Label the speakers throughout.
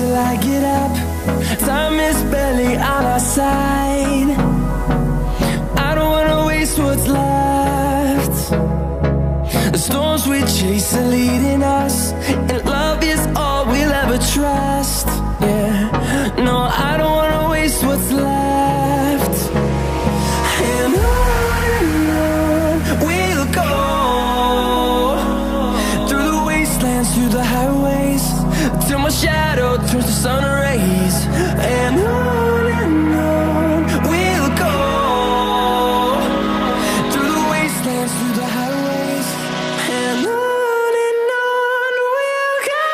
Speaker 1: till I get up. Time is barely on our side. I don't wanna waste what's left. The storms we chase are leading us, and love is all we'll ever trust. Yeah, no, I don't wanna waste what's left. And on we'll go, through the wastelands, through the highways, till my shadow turns to sun rays. And on we'll go, through the wastelands, through the highways, and on we'll go.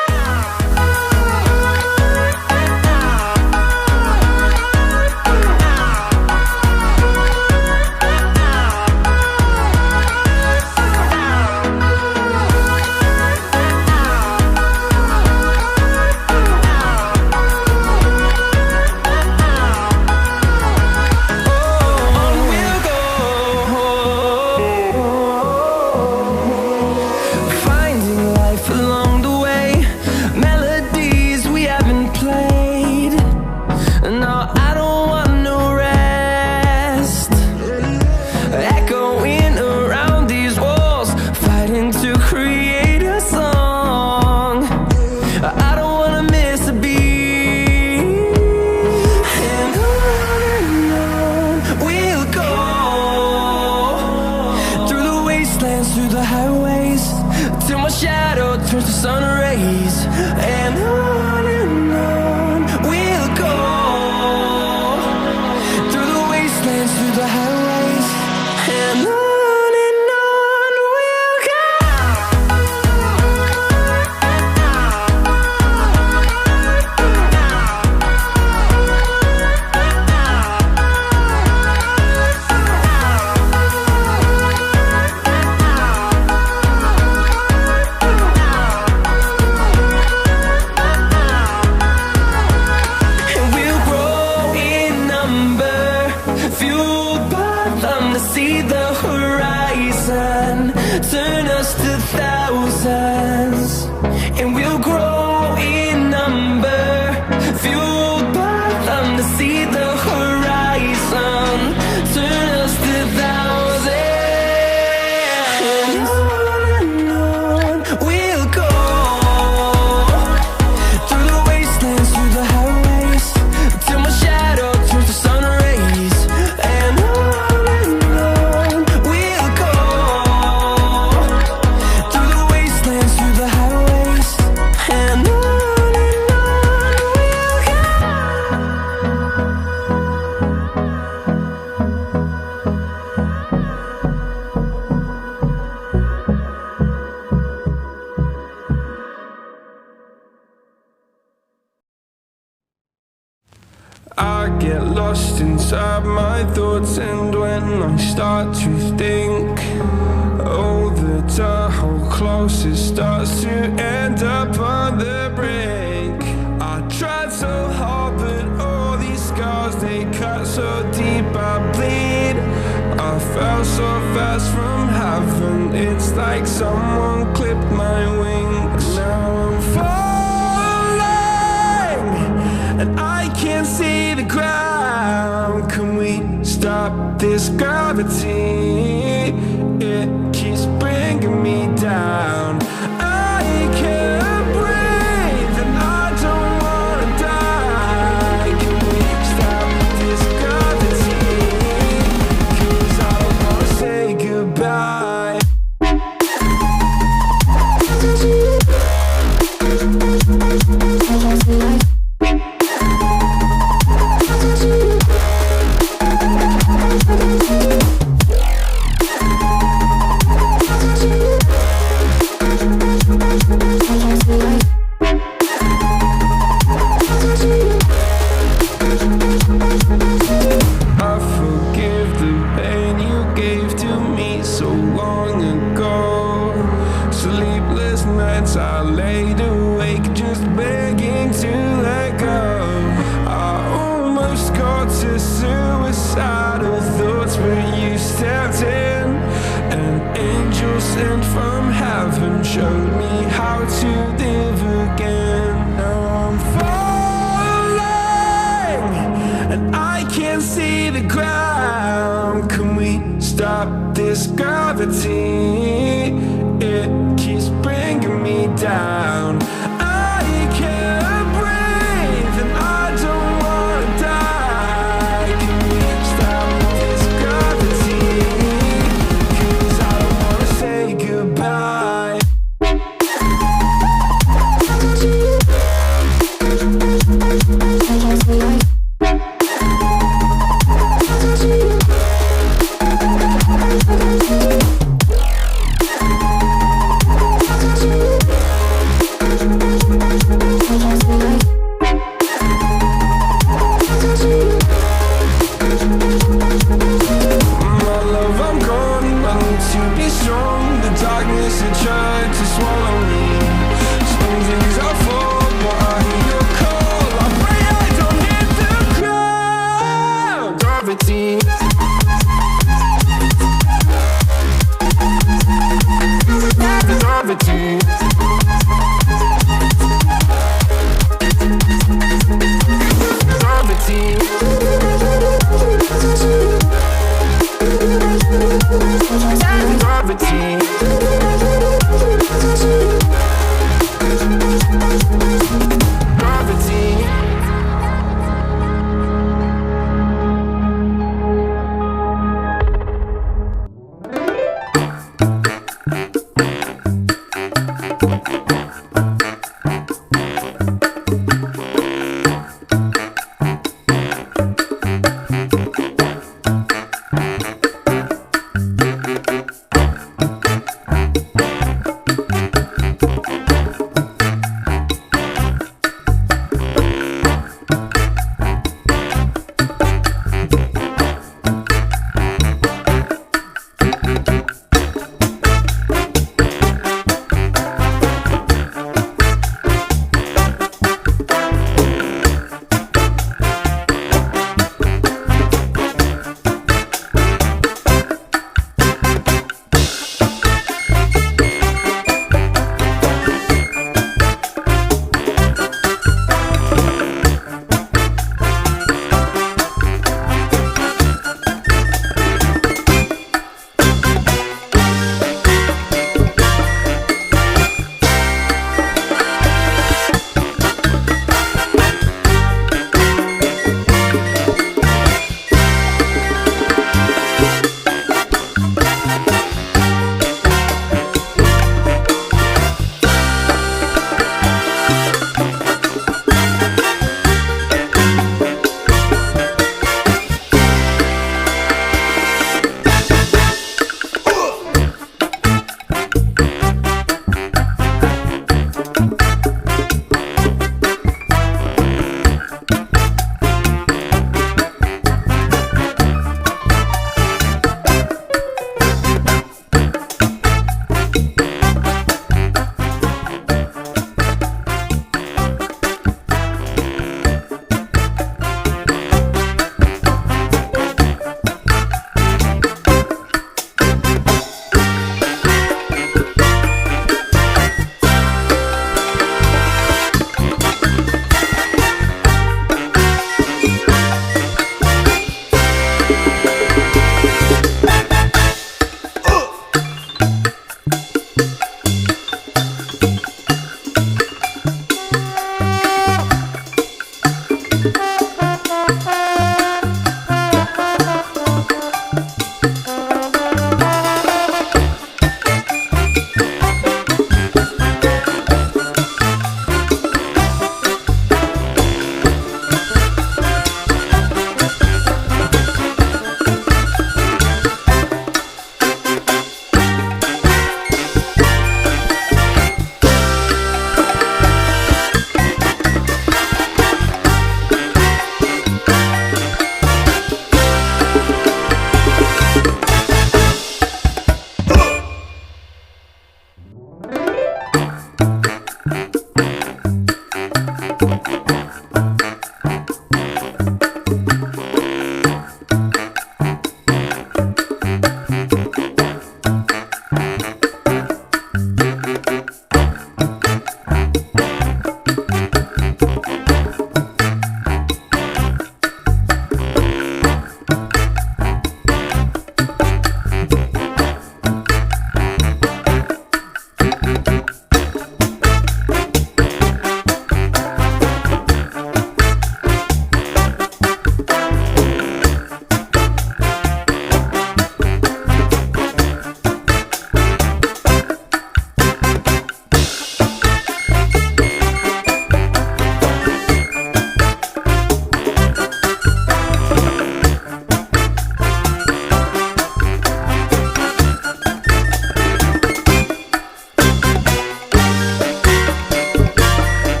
Speaker 1: Through the highways, till my shadow turns to sun rays. And on we'll go, through the wastelands, through the highways, and on we'll go. See the horizon, turn us to thousands, and we'll grow in number, fueled by them. To see the horizon, turn us to thousands, and on we'll go, through the wastelands, through the highways, till my shadow turns to sun rays. And on
Speaker 2: I get lost inside my thoughts, and when I start to think, oh, the Tahoe close, it starts to end up on the brink. I tried so hard, but all these scars, they cut so deep, I bleed. I fell so fast from heaven, it's like someone clipped my wings. Now I'm falling, and I can't see the ground. Can we stop this gravity? It keeps bringing me down. I can't breathe, and I don't wanna die. Can we stop this gravity? 'Cause I don't wanna say goodbye. Showed me how to live again. Now I'm falling. tried to swallow me. Some days I fall, but I hear your call. I pray I don't hit the ground. Gravity. Gravity.